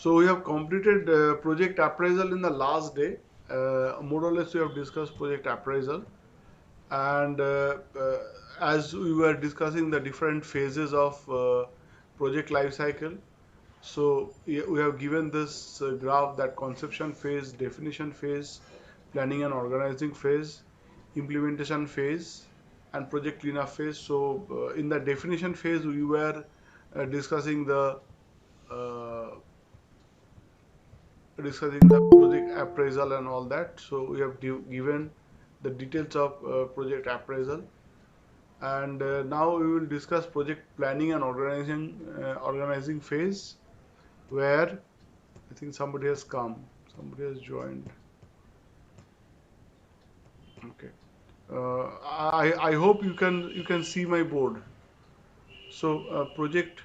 So we have completed project appraisal in the last day. More or less we have discussed project appraisal, and as we were discussing the different phases of project life cycle. So we have given this graph that conception phase, definition phase, planning and organizing phase, implementation phase, and project cleanup phase. So in the definition phase, we were discussing uh, the project appraisal and all that. So we have given the details of project appraisal, and now we will discuss project planning and organizing phase, where I think somebody has come. Somebody has joined. Okay. I hope you can see my board. So project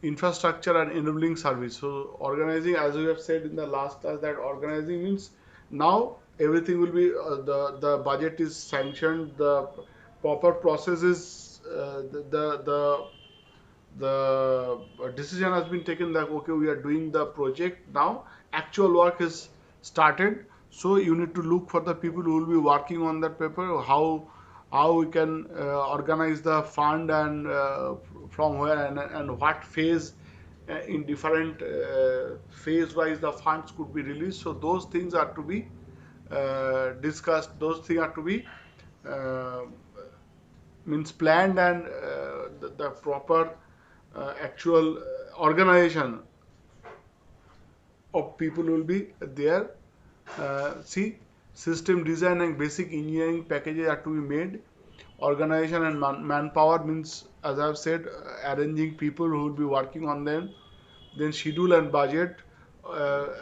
infrastructure and enabling service. So organizing, as we have said in the last class, that organizing means now everything will be the budget is sanctioned, the proper process is the decision has been taken that okay, we are doing the project now, actual work is started. So you need to look for the people who will be working on that paper, how we can organize the fund, and from where, and what phase, in different phase wise the funds could be released. So those things are to be discussed, those things are to be uh, means planned, and the proper actual organization of people will be there. See, system design and basic engineering packages are to be made. Organization and manpower means, as I've said, arranging people who will be working on them. Then schedule and budget,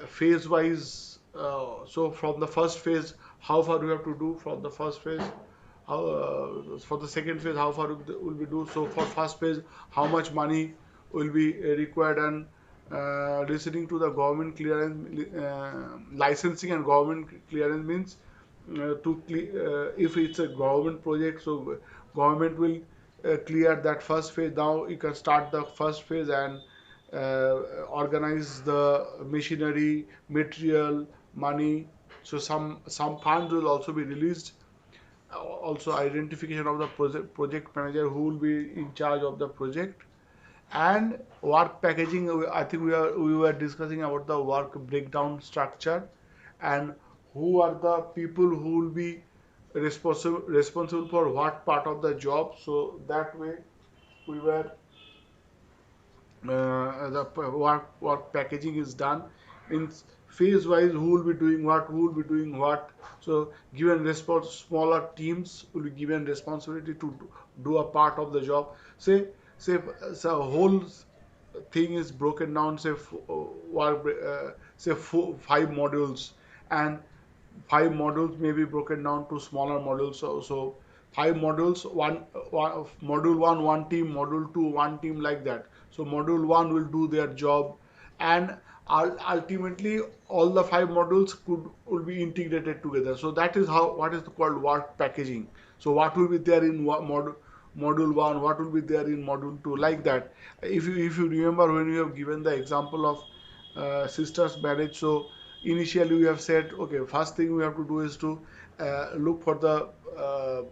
phase wise. So from the first phase, how far we have to do from the first phase, how for the second phase, how far will we do. So for first phase, how much money will be required, and listening to the government clearance, licensing and government clearance means if it's a government project, so government will clear that first phase. Now you can start the first phase and organize the machinery, material, money. So some funds will also be released. Also identification of the project manager who will be in charge of the project, and work packaging. I think we were discussing about the work breakdown structure, and who are the people who will be responsible for what part of the job. So that way we were the work packaging is done. Means phase wise who will be doing what, so given smaller teams will be given responsibility to do a part of the job. Say so whole thing is broken down, say say 5 modules, and 5 modules may be broken down to smaller modules. So 5 modules, one module one team, module two one team, like that. So module one will do their job, and ultimately all the 5 modules will be integrated together. So that is how what is called work packaging. So what will be there in module one, what will be there in module two, like that. If you remember when we have given the example of sisters marriage. So initially we have said, okay, first thing we have to do is to look for the uh,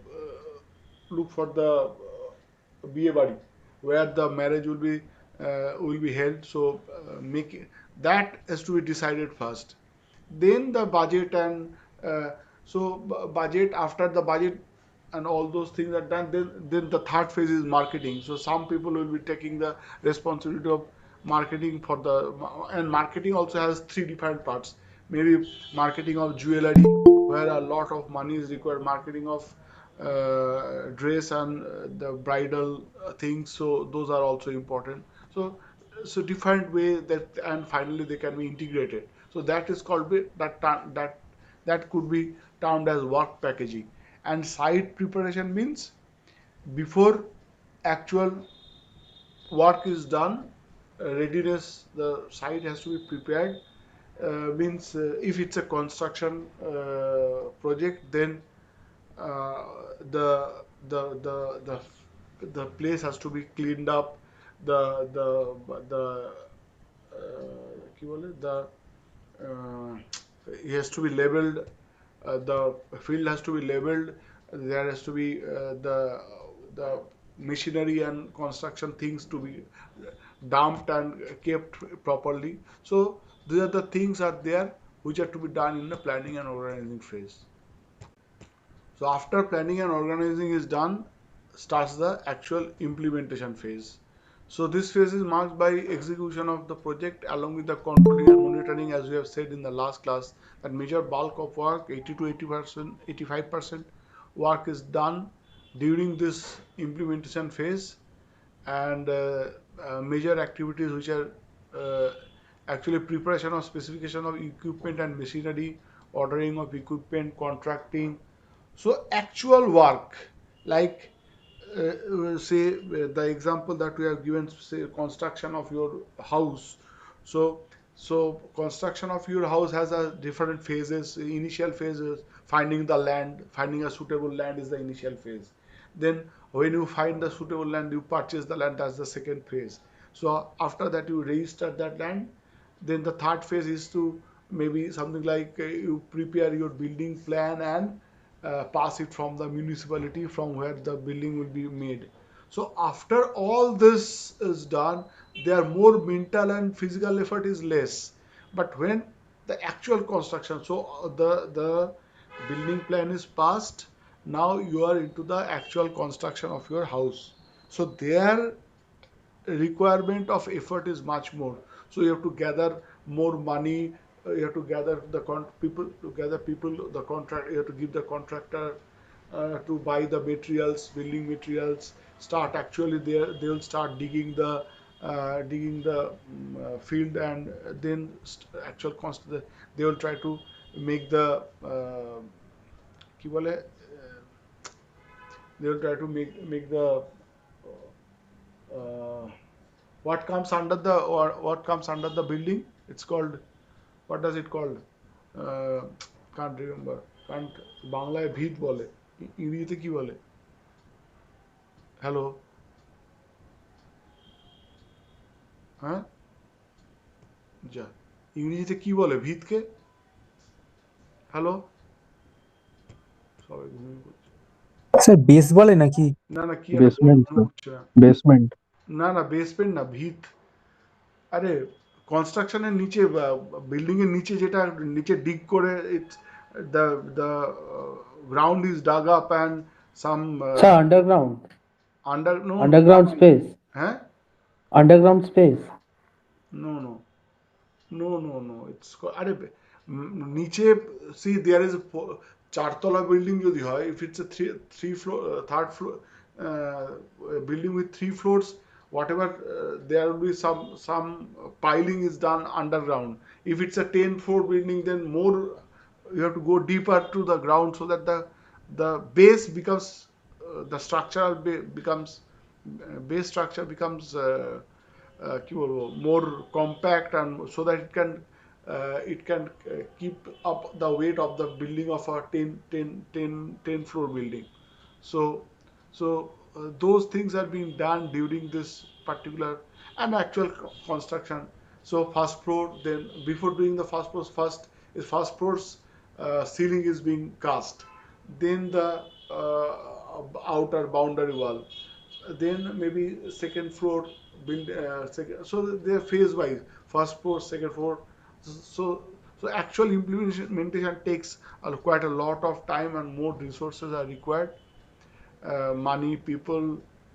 BA body where the marriage will be held. So make that has to be decided first. Then the budget, and budget, after the budget and all those things are done, then the third phase is marketing. So some people will be taking the responsibility of marketing for the, and marketing also has three different parts. Maybe marketing of jewelry, where a lot of money is required, marketing of dress and the bridal things. So those are also important. So different way that, and finally they can be integrated. So that is called that could be termed as work packaging. And site preparation means before actual work is done, readiness, the site has to be prepared. Means if it's a construction project, then uh, the the place has to be cleaned up. The কি বলে the uh, he has to be labeled, the field has to be labeled, there has to be the machinery and construction things to be dumped and kept properly. So these are the things are there which are to be done in the planning and organizing phase. So after planning and organizing is done, starts the actual implementation phase. So this phase is marked by execution of the project along with the controlling and monitoring, as we have said in the last class, that major bulk of work, 80 to 80%, 85% work is done during this implementation phase, and major activities which are uh, actually preparation of specification of equipment and machinery, ordering of equipment, contracting. So actual work, like say the example that we have given, say construction of your house. So construction of your house has a different phases. Initial phases, finding the land, finding a suitable land is the initial phase. Then when you find the suitable land, you purchase the land, that's the second phase. So after that you register that land. Then the third phase is to maybe something like you prepare your building plan and pass it from the municipality from where the building will be made. So after all this is done, their more mental and physical effort is less. But when the actual construction, so the building plan is passed, now you are into the actual construction of your house. So their requirement of effort is much more. So you have to gather more money, you have to gather the people, to gather people, the contract, you have to give the contractor to buy the materials, building materials, start actually they will start digging the field, and then actual they will try to make the কি বলে, they will try to make the uh, what comes under the, or what comes under the building, it's called, what does it called, uh, can't remember, can't, বাংলায় ভিত বলে, ইংরেজিতে কি বলে, hello, হ্যাঁ, যা, ইংরেজিতে কি বলে ভিতকে, হ্যালো, সবাই ঘুমিয়ে পড়ছে, স্যার বেস বলে নাকি? না না কি একটা বলে বেসমেন্ট মনে পড়ছে না, বেসমেন্ট না না বেসমেন্ট না, ভিত, আরে কনস্ট্রাকশনের নিচে, বিল্ডিং এর নিচে যেটা নিচে ডিগ করে, it's the ground is dug up and some sir underground under, no no underground space হ্যাঁ, underground space no no no it's আরে নিচে, see there is a চারতলা বিল্ডিং যদি হয়, if it's a three floor, third floor building with 3 floors, whatever, there will be some piling is done underground. If it's a 10 floor building, then more you have to go deeper to the ground, so that the base becomes the structural becomes base structure becomes কি বলবো, more compact, and so that it can keep up the weight of the building of a 10 floor building. So those things are being done during this particular and actual construction. So first floor, then before doing the first floor, first floor's ceiling is being cast, then the outer boundary wall, then maybe second floor build, so they're phase wise, first floor, second floor. So actual implementation takes quite a lot of time, and more resources are required, money, people,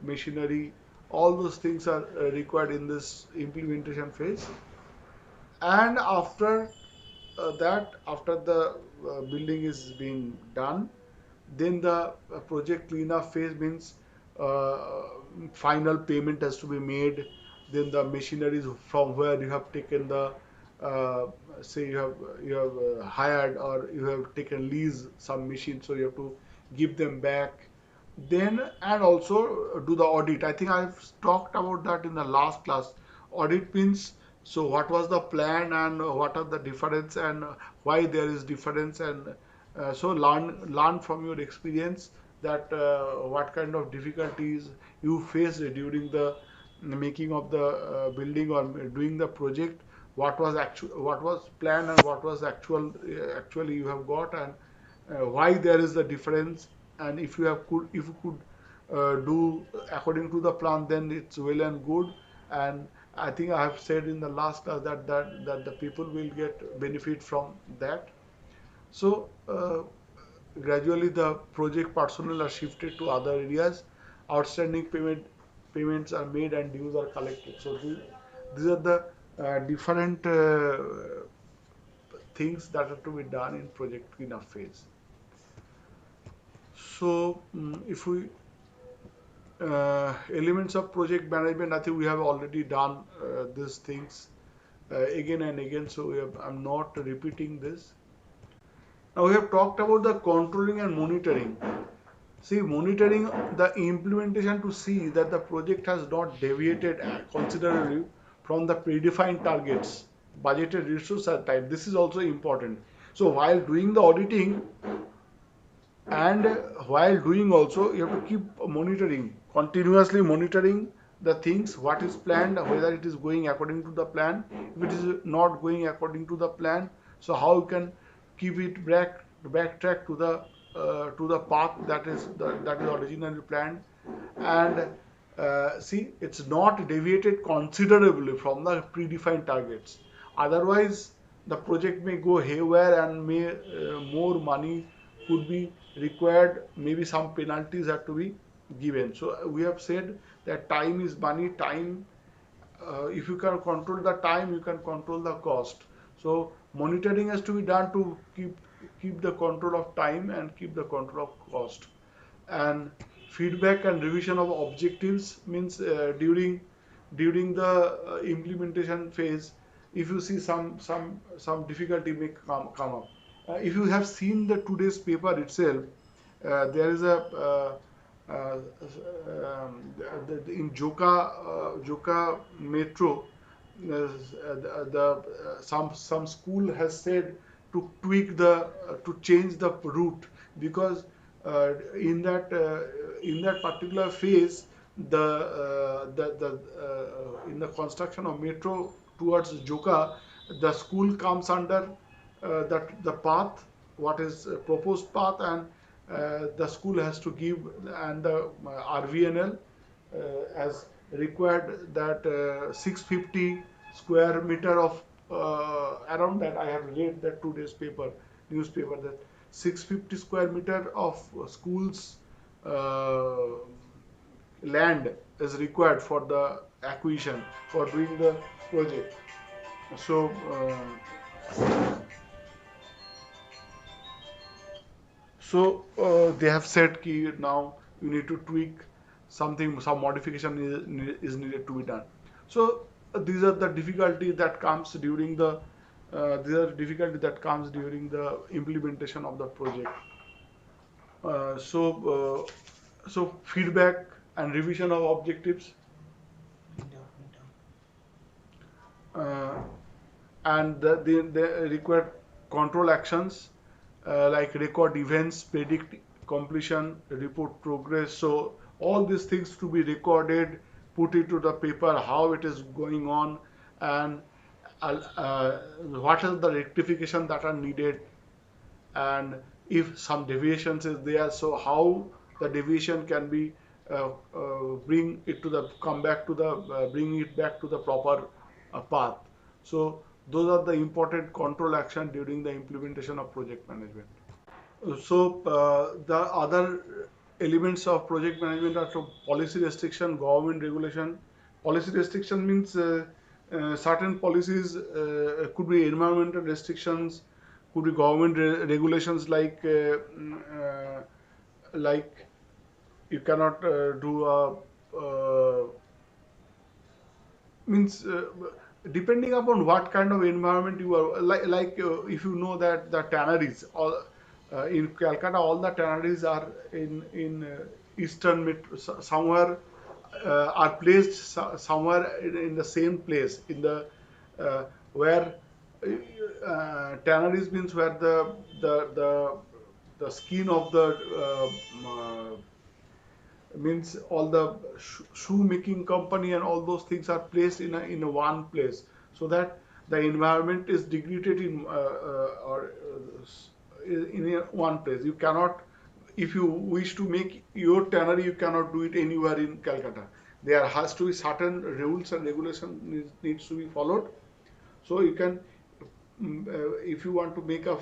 machinery, all those things are required in this implementation phase. And after that, after the building is being done, then the project cleanup phase means final payment has to be made. Then the machineries from where you have taken the, say you have hired, or you have taken lease some machine, so you have to give them back. Then, and also do the audit. I think I've talked about that in the last class. Audit means, so what was the plan, and what are the difference, and why there is difference, and so learn from your experience that what kind of difficulties you faced during the making of the building or doing the project, what was planned and what was actually you have got, and why there is the difference. And if you could do according to the plan, then it's well and good. And I think I have said in the last class that the people will get benefit from that. So gradually the project personnel are shifted to other areas. Outstanding payments are made and dues are collected. So these are the different things that are to be done in project cleanup phase. So if we elements of project management, I think we have already done these things again and again. So I'm not repeating this. Now we have talked about the controlling and monitoring. See, monitoring the implementation to see that the project has not deviated considerably from the predefined targets, budgeted resource at time. This is also important. So while doing the auditing and while doing also, you have to keep monitoring, continuously monitoring the things, what is planned, whether it is going according to the plan. If it is not going according to the plan, so how you can keep it backtrack to the path that is originally planned. And see, it's not deviated considerably from the predefined targets. Otherwise the project may go haywire and may more money could be required, maybe some penalties have to be given. So we have said that time is money. Time, if you can control the time, you can control the cost. So monitoring has to be done to keep the control of time and keep the control of cost. And feedback and revision of objectives means during the implementation phase, if you see some difficulty may come up. If you have seen the today's paper itself, there is a in Joka Metro, some school has said to tweak to change the route, because in that particular phase, in the construction of metro towards Joka, the school comes under that the path, what is proposed path, and the school has to give, and the RVNL as required that 650 square meter of around that. I have read that today's newspaper, that 650 square meter of schools uh, land is required for the acquisition for doing the project. So they have said ki now you need to tweak something, some modification is needed to be done. So these are the difficulty that comes during the implementation of the project. So feedback and revision of objectives, uh, and the required control actions, like record events, predict completion, report progress. So all these things to be recorded, put it to the paper, how it is going on, and what are the rectification that are needed, and if some deviations is there, so how the deviation can be bring it back to the proper path. So those are the important control action during the implementation of project management. So the other elements of project management are from policy restriction, government regulation. Policy restriction means certain policies, could be environmental restrictions, could be government regulations, like you cannot do a means depending upon what kind of environment you are, if you know that the tanneries, all in Calcutta, all the tanneries are in eastern somewhere, are placed somewhere in the same place, in the where tanneries means where the skin of the means all the shoe making company and all those things are placed in a one place, so that the environment is degraded or in one place. You cannot, if you wish to make your tannery, you cannot do it anywhere in Calcutta. There has to be certain rules and regulation needs to be followed. So you can, if you want to make a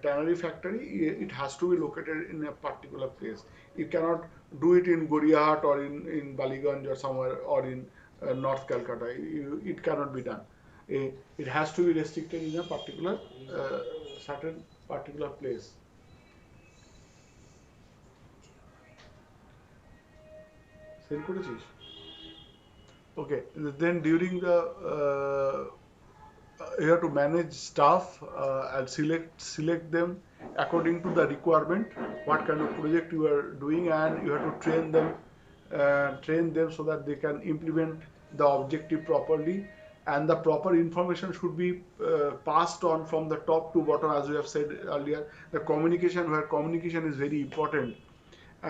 tannery factory, it has to be located in a particular place. You cannot do it in Goriahat or in Baliganj or somewhere or in North Calcutta. It cannot be done. It has to be restricted in a particular certain particular place. Send করেছিস? Okay. Then during the you have to manage staff and select them according to the requirement, what kind of project you are doing, and you have to train them so that they can implement the objective properly, and the proper information should be passed on from the top to bottom, as we have said earlier. The communication, where communication is very important,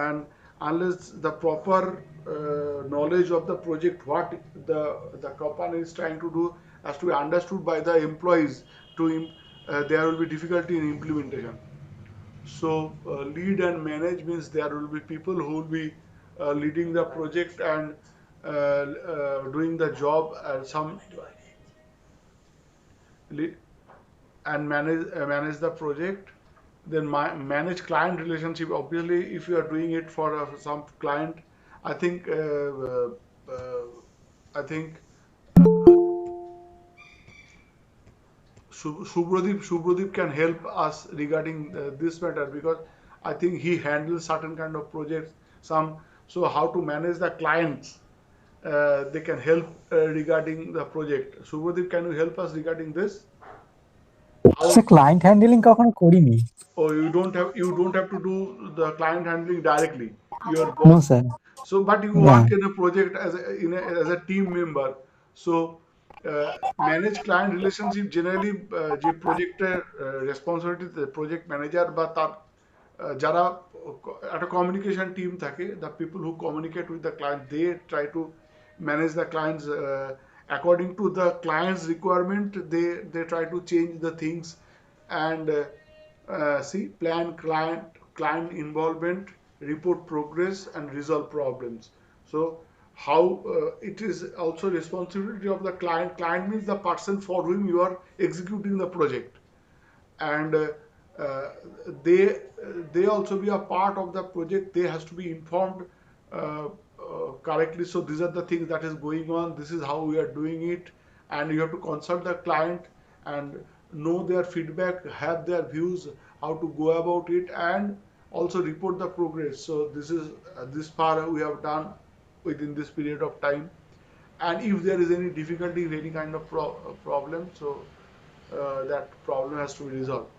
and unless the proper knowledge of the project, what the company is trying to do, has to be understood by the employees, there will be difficulty in implementation. So lead and manage means there will be people who will be leading the project and doing the job, and manage the project. Then manage client relationship. Obviously, if you are doing it for some client, I think I think Subrodip can help us regarding this matter, because I think he handles certain kind of projects. So how to manage the clients, they can help regarding the project. Subrodip, can you help us regarding this? Say client handling কখনো করিনি। Or you don't have to do the client handling directly. Your no boss. Sir. So, but you না। work in a project as a team member. So, manage client relationship generally যে প্রজেক্টের responsibility project manager বা তার যারা একটা communication team থাকে, the people who communicate with the client, they try to manage the clients according to the client's requirement. They try to change the things, and see, plan client involvement, report progress, and resolve problems. So how it is also responsibility of the client. Client means the person for whom you are executing the project, and uh, they they also be a part of the project. They has to be informed correctly. So these are the things that is going on. This is how we are doing it, and you have to consult the client and know their feedback, have their views, how to go about it, and also report the progress. So this far we have done within this period of time, and if there is any difficulty, any kind of problem, so that problem has to be resolved.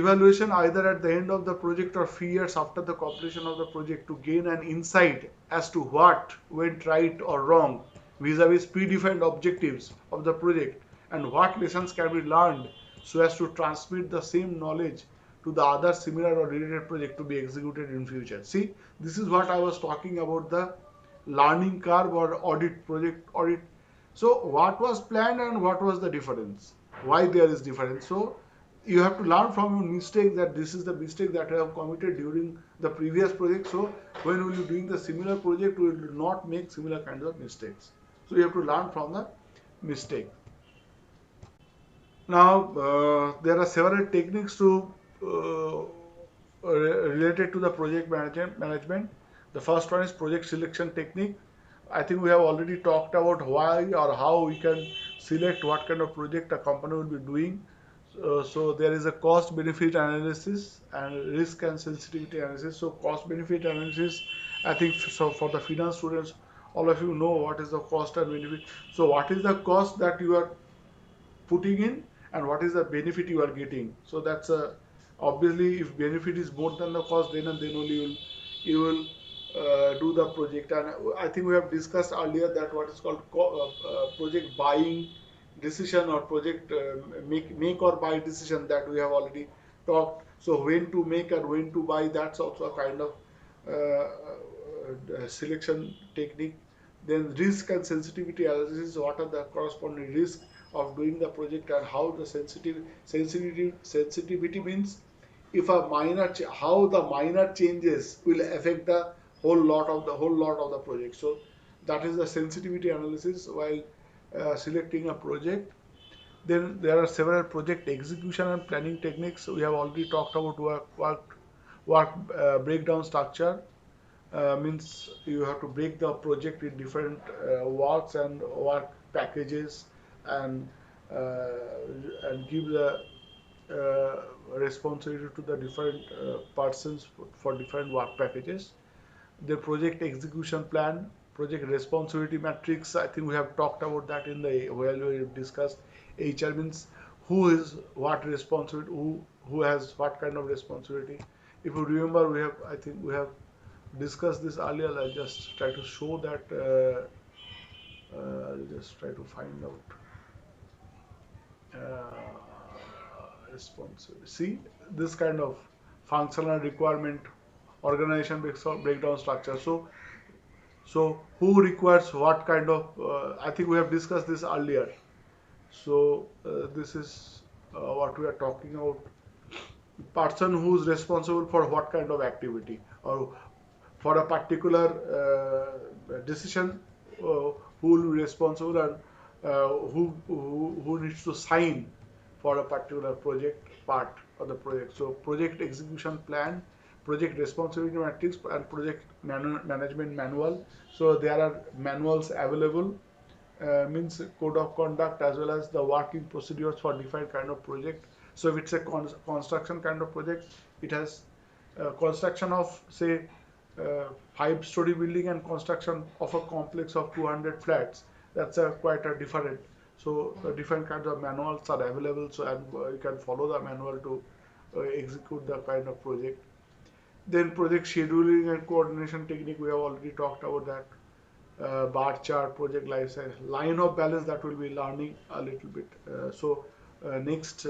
Evaluation either at the end of the project or 3 years after the completion of the project, to gain an insight as to what went right or wrong vis-a-vis predefined objectives of the project, and what lessons can be learned so as to transmit the same knowledge to the other similar or related project to be executed in future. See, this is what I was talking about, the learning curve or project audit. So what was planned and what was the difference? Why there is difference? So you have to learn from your mistake, that this is the mistake that I have committed during the previous project. So when we are doing the similar project, we will not make similar kinds of mistakes. So you have to learn from the mistake. Now there are several techniques to related to the project management. The first one is project selection technique. I think we have already talked about why or how we can select what kind of project a company will be doing. So there is a cost benefit analysis and risk and sensitivity analysis. So cost benefit analysis, I think, so for the finance students, all of you know what is the cost and benefit. So what is the cost that you are putting in, and what is the benefit you are getting? So that's obviously, if benefit is more than the cost, then and then only you will do the project. And I think we have discussed earlier that what is called project buying decision, or project make or buy decision, that we have already talked. So when to make and when to buy, that's also a kind of selection technique. Then risk and sensitivity analysis, what are the corresponding risks of doing the project and how the sensitivity means if a how the minor changes will affect the whole lot of the project. So that is the sensitivity analysis while selecting a project. Then there are several project execution and planning techniques. We have already talked about work breakdown structure. Means you have to break the project in different works and work packages, and give the responsibility to the different persons for different work packages. The project execution plan, project responsibility matrix. I think we have talked about that in the while we discussed HR means who is what responsibility, who has what kind of responsibility. If you remember, we have I think we have discussed this earlier. I'll just try to show that. I'll just try to find out responsibility. See this kind of functional requirement, organization breakdown structure. So who requires what kind of? I think we have discussed this earlier. So this is what we are talking about. Person who's responsible for what kind of activity, or for a particular decision, who will be responsible, and who needs to sign for a particular project part of the project. So project execution plan, project responsibility matrix, and project management manual. So there are manuals available, means code of conduct as well as the working procedures for different kind of project. So if it's a construction kind of project, it has construction of say 5-story building and construction of a complex of 200 flats. That's a quite a different. So different kinds of manuals are available. So and you can follow the manual to execute the kind of project. Then project scheduling and coordination technique, we have already talked about that. Bar chart, project life cycle, line of balance, that will be learning a little bit. Next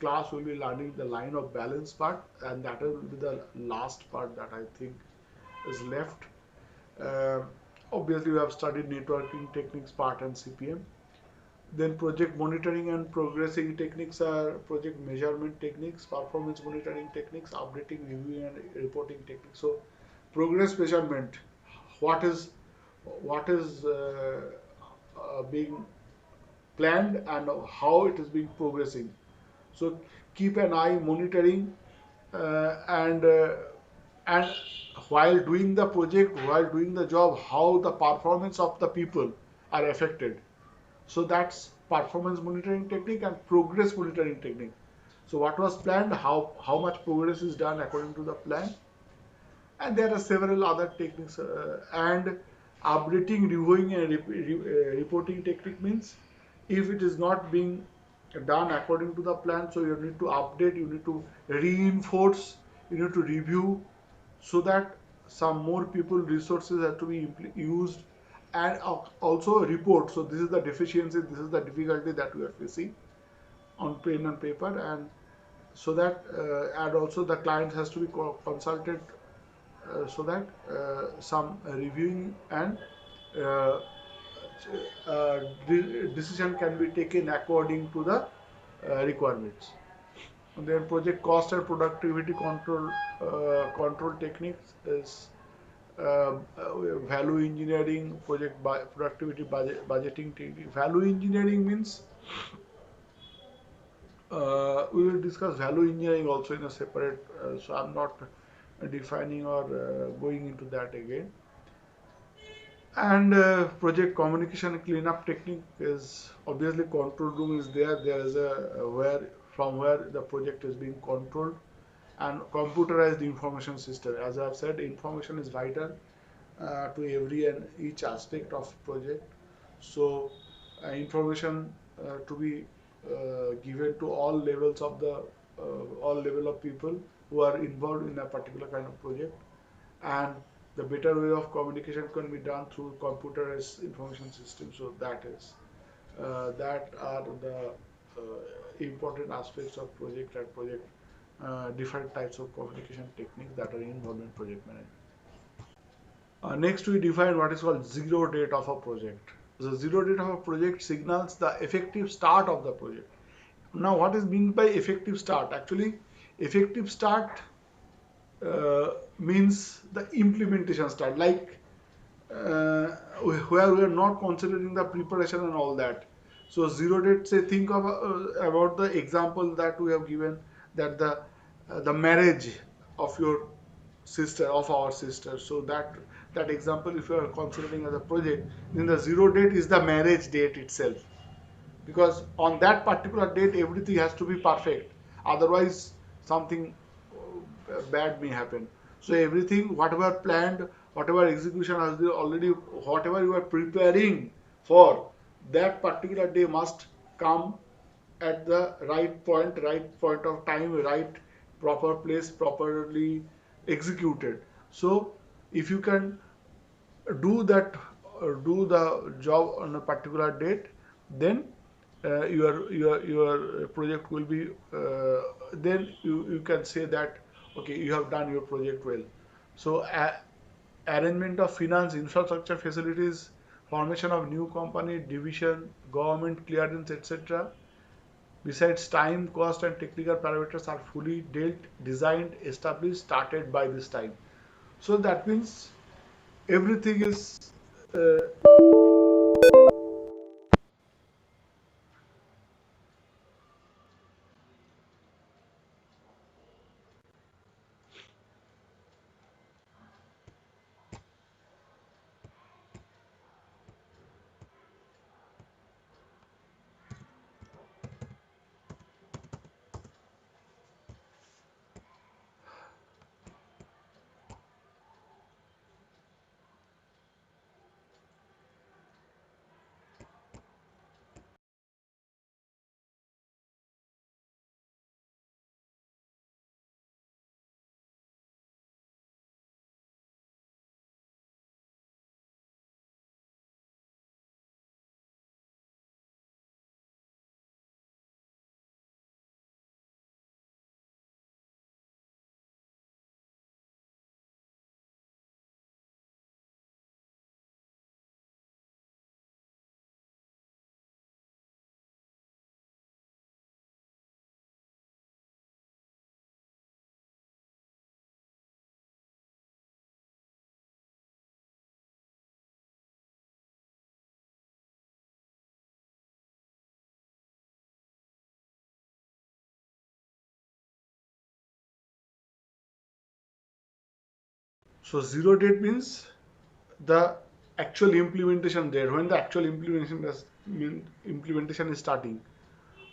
class will be learning the line of balance part, and that will be the last part that I think is left. Uh, Obviously, we have studied networking techniques part and CPM. Then project monitoring and progressing techniques are project measurement techniques, performance monitoring techniques, updating, reviewing, and reporting techniques. So progress measurement, what is being planned and how it is being progressing. So keep an eye monitoring, and while doing the project, while doing the job, how the performance of the people are affected. So that's performance monitoring technique and progress monitoring technique. So what was planned, how much progress is done according to the plan, and there are several other techniques. And updating, reviewing, and reporting technique means if it is not being done according to the plan, so you need to update, you need to reinforce, you need to review, so that some more people resources have to be used, and also report. So this is the deficiency, this is the difficulty that we are facing on pen and paper, and so that and also the client has to be consulted, so that some reviewing and uh, decision can be taken according to the requirements. And then project cost and productivity control techniques is value engineering, productivity budgeting technique. Value engineering means we will discuss value engineering also in a separate. So I'm not defining or going into that again. And project communication cleanup technique is obviously control room is there. There is a where from where the project is being controlled, and computerized information system. As I've said, information is vital to every and each aspect of project. So information to be given to all levels of the all level of people who are involved in a particular kind of project, and the better way of communication can be done through computerized information system. So that are the important aspects of project and project different types of communication techniques that are involved in project management. Next, we define what is called zero date of a project. The zero date of a project signals the effective start of the project. Now, what is meant by effective start? Actually, effective start means the implementation start, like where we are not considering the preparation and all that. So zero date, say, think of about the example that we have given, that the marriage of your sister, of our sister. So that example, if you are considering as a project, then the zero date is the marriage date itself, because on that particular date everything has to be perfect, otherwise something bad may happen. So everything, whatever planned, whatever execution has been already, whatever you are preparing for, that particular day must come at the right point of time, right proper place, properly executed. So if you can do that, do the job on a particular date, then your project will be, then you can say that okay, you have done your project well. So arrangement of finance, infrastructure, facilities, formation of new company, division, government clearance, etc. Besides, time, cost, and technical parameters are fully dealt, designed, established, started by this time. So that means everything is uh, so zero date means the actual implementation date, when the actual implementation is starting.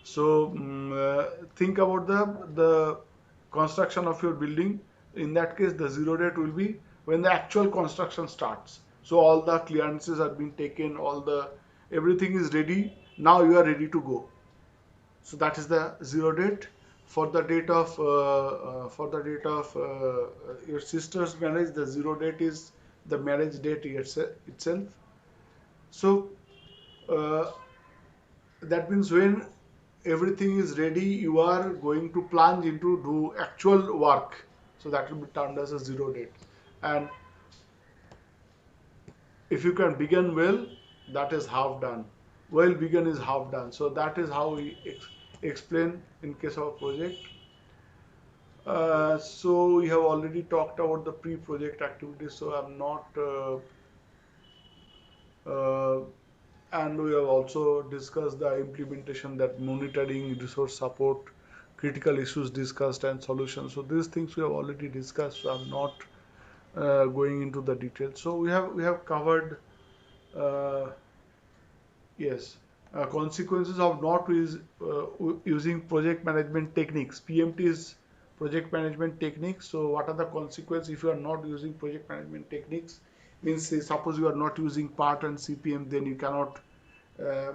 So think about the construction of your building. In that case, the zero date will be when the actual construction starts. So all the clearances are being taken, all the everything is ready. Now you are ready to go. So that is the zero date. For the date of your sister's marriage, the zero date is the marriage date itself. So uh, that means when everything is ready, you are going to plunge into do actual work. So that will be termed as a zero date. And if you can begin well, that is half done. Well begun is half done. So that is how we explain in case of a project. So we have already talked about the pre-project activities, so I'm not uh, and we have also discussed the implementation, that monitoring, resource support, critical issues discussed, and solutions. So these things we have already discussed, so I'm not going into the details. So we have covered, uh, yes, consequences of not using project management techniques. PMT is project management techniques. So what are the consequences if you are not using project management techniques? Means, say, suppose you are not using PART and CPM, then you cannot uh,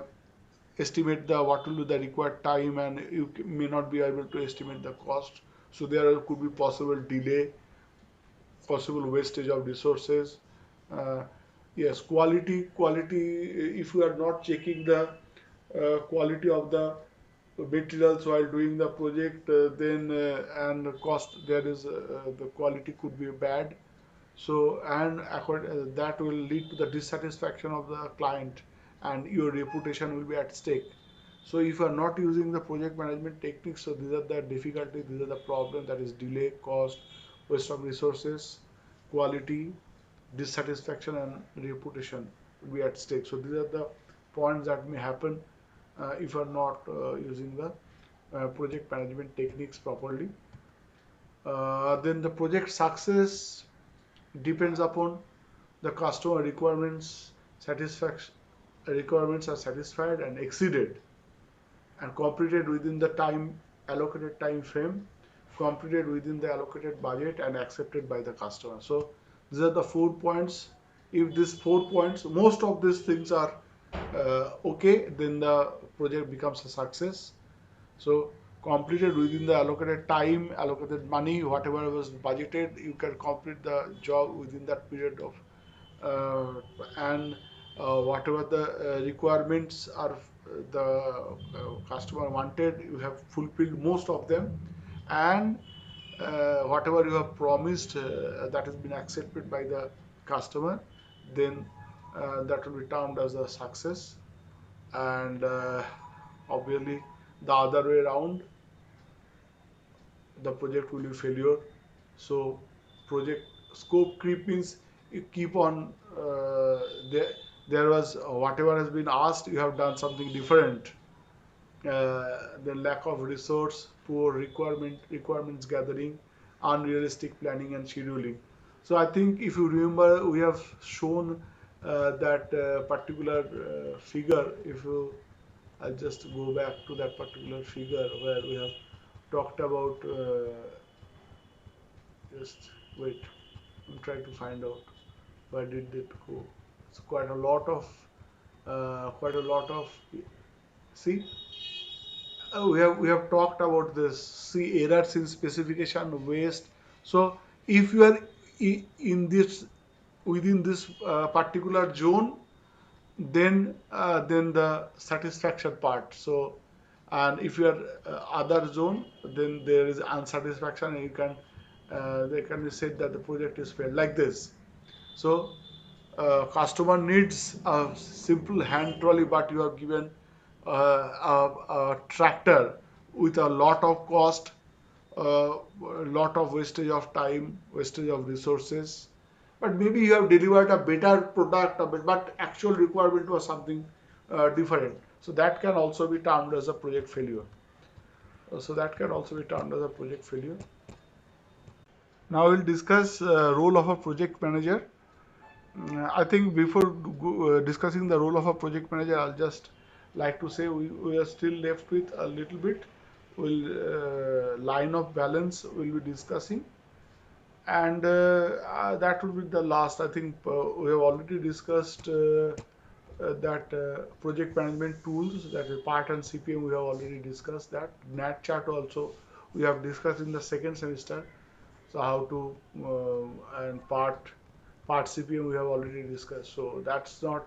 estimate the what will be the required time, and you may not be able to estimate the cost. So there could be possible delay, possible wastage of resources. uh, yes, quality, if you are not checking the quality of the materials while doing the project, then and cost, there is the quality could be bad. So, and that will lead to the dissatisfaction of the client, and your reputation will be at stake. So, if you are not using the project management techniques, so these are the difficulties, these are the problems, that is delay, cost, waste of resources, quality, dissatisfaction, and reputation will be at stake. So, these are the points that may happen if you are not using the project management techniques properly. Then the project success depends upon the customer requirements are satisfied and exceeded and completed within the allocated time frame, completed within the allocated budget, and accepted by the customer. So these are the 4 points. If these 4 points, most of these things are okay, then the project becomes a success. So completed within the allocated time, allocated money, whatever was budgeted, you can complete the job within that period of and whatever the requirements are the customer wanted, you have fulfilled most of them, and whatever you have promised that has been accepted by the customer, then that will be termed as a success. And obviously the other way around, the project will be failure. So project scope creep means you keep on there. There was whatever has been asked, you have done something different. The lack of resource, poor requirements gathering, unrealistic planning and scheduling. So I think if you remember, we have shown that particular figure. If you, I'll just go back to that particular figure where we have talked about. Just wait. I'm trying to find out where did it go. It's quite a lot of. See, we have talked about this. See, errors in specification, waste. So if you are in this within this particular zone, then the satisfaction part. So, and if you are other zone, then there is unsatisfaction, and you can they can be said that the project is failed, like this. So customer needs a simple hand trolley, but you have given a tractor with a lot of cost, a lot of wastage of time, wastage of resources. But maybe you have delivered a better product, but actual requirement was something different. So that can also be termed as a project failure. So that can also be termed as a project failure. Now we'll discuss role of a project manager. I think before discussing the role of a project manager, I'll just like to say we are still left with a little bit. We'll line of balance we'll be discussing, and that will be the last. I think we have already discussed that project management tools, that is PART and CPM. We have already discussed that. NAT chart also we have discussed in the second semester. So how to and part CPM we have already discussed. So that's not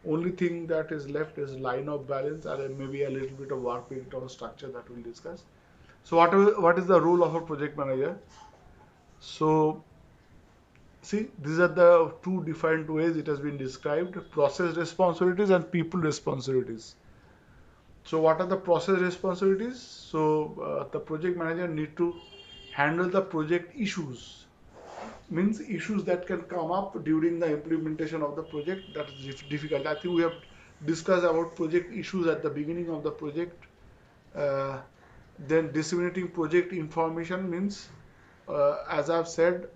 only thing that is left is line of balance, and maybe a little bit of work on structure that we'll discuss. So what is the role of a project manager? So see, these are the two different ways it has been described: process responsibilities and people responsibilities. So what are the process responsibilities? So the project manager need to handle the project issues, means issues that can come up during the implementation of the project that is difficult. I think we have discussed about project issues at the beginning of the project. uh, then disseminating project information means, as I've said,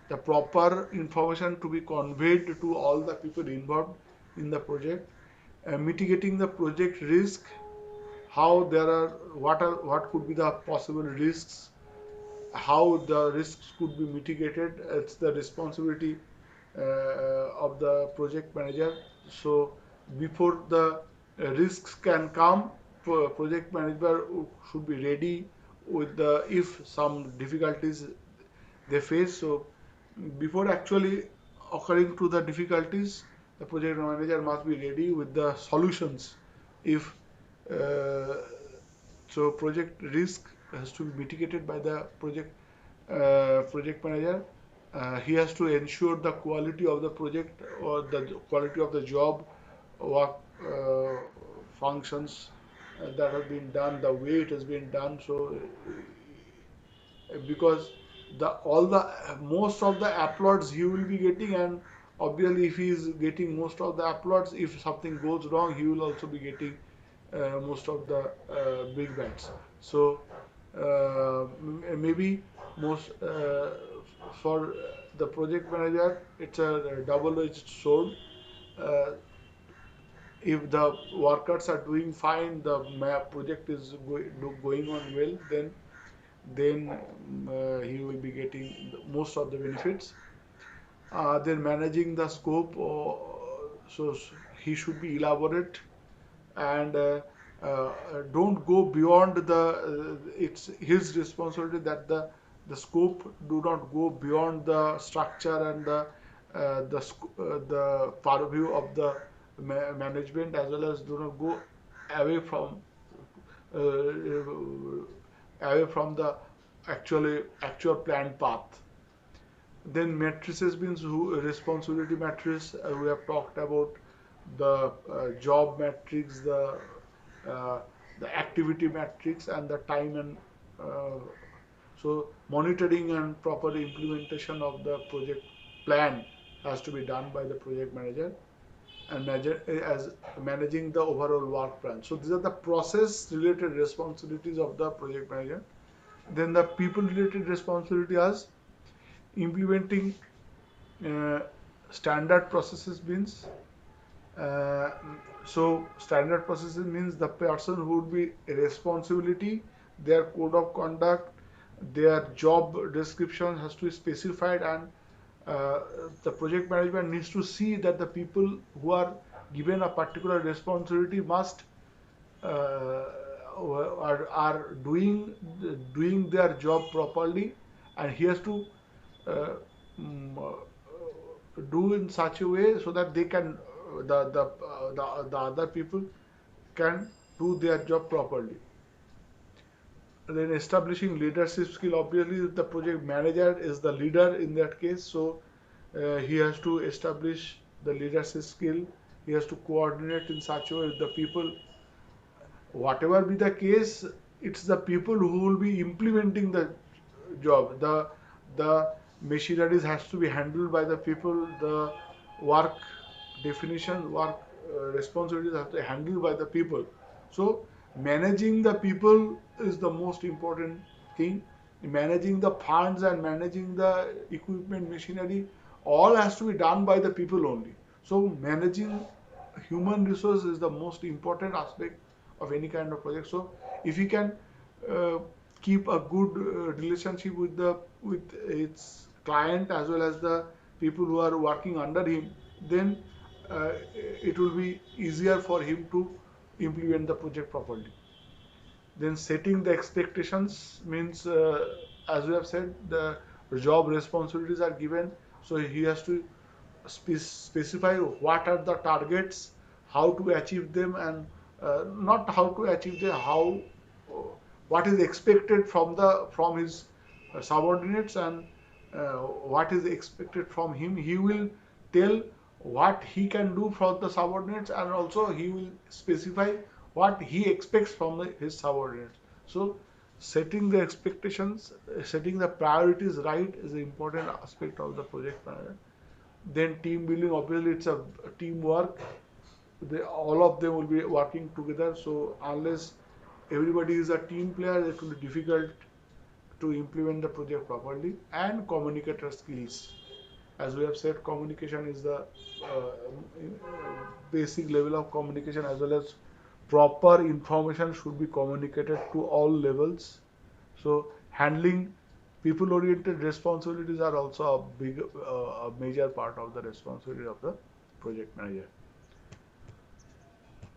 the proper information to be conveyed to all the people involved in the project. Mitigating the project risk, how there are what could be the possible risks, how the risks could be mitigated. It's the responsibility of the project manager. So before the risks can come, project manager should be ready with the if some difficulties they face. So before actually occurring to the difficulties, the project manager must be ready with the solutions. If uh, so project risk has to be mitigated by the project manager. He has to ensure the quality of the project or the quality of the job work functions that have been done, the way it has been done. So because the all the most of the applauds he will be getting, and obviously if he is getting most of the applauds, if something goes wrong he will also be getting most of the big bets. So maybe most for the project manager it's a double-edged sword. uh, if the workers are doing fine, the project is going on well, then he will be getting most of the benefits. Then managing the scope, so he should be elaborate and don't go beyond the it's his responsibility that the scope do not go beyond the structure and the purview of the management, as well as do not go away from the actual planned path. Then matrices means who responsibility matrix. We have talked about the job matrix, uh, the activity matrix, and the time and uh, so monitoring and proper implementation of the project plan has to be done by the project manager, and as managing the overall work plan. So these are the process related responsibilities of the project manager. Then the people related responsibility as implementing uh, standard processes means uh, standard processes means the person who would be responsibility, their code of conduct, their job description has to be specified, and uh, the project management needs to see that the people who are given a particular responsibility must uh, are doing their job properly, and he has to uh, mm, do in such a way so that they can the other people can do their job properly. And then establishing leadership skill, obviously the project manager is the leader in that case, so he has to establish the leadership skill. He has to coordinate in such a way with the people. Whatever be the case, it's the people who will be implementing the job. The machineries has to be handled by the people. The work definition, work responsibilities have to be handled by the people. So managing the people is the most important thing. Managing the funds and managing the equipment, machinery, all has to be done by the people only. So managing human resource is the most important aspect of any kind of project. So if you can uh, keep a good relationship with its client as well as the people who are working under him, then it will be easier for him to implement the project properly. Then setting the expectations means, as we have said, the job responsibilities are given, so he has to specify what are the targets, how to achieve them, and not how to achieve them, how what is expected from his subordinates, and what is expected from him. He will tell what he can do from the subordinates, and also he will specify what he expects from his subordinates. So setting the expectations, setting the priorities right is an important aspect of the project manager. Then team building, obviously it's a teamwork. All of them will be working together. So unless everybody is a team player, it will be difficult to implement the project properly. And communicator skills. As we have said, communication is the basic level of communication, as well as proper information should be communicated to all levels. So handling people oriented responsibilities are also a major part of the responsibility of the project manager.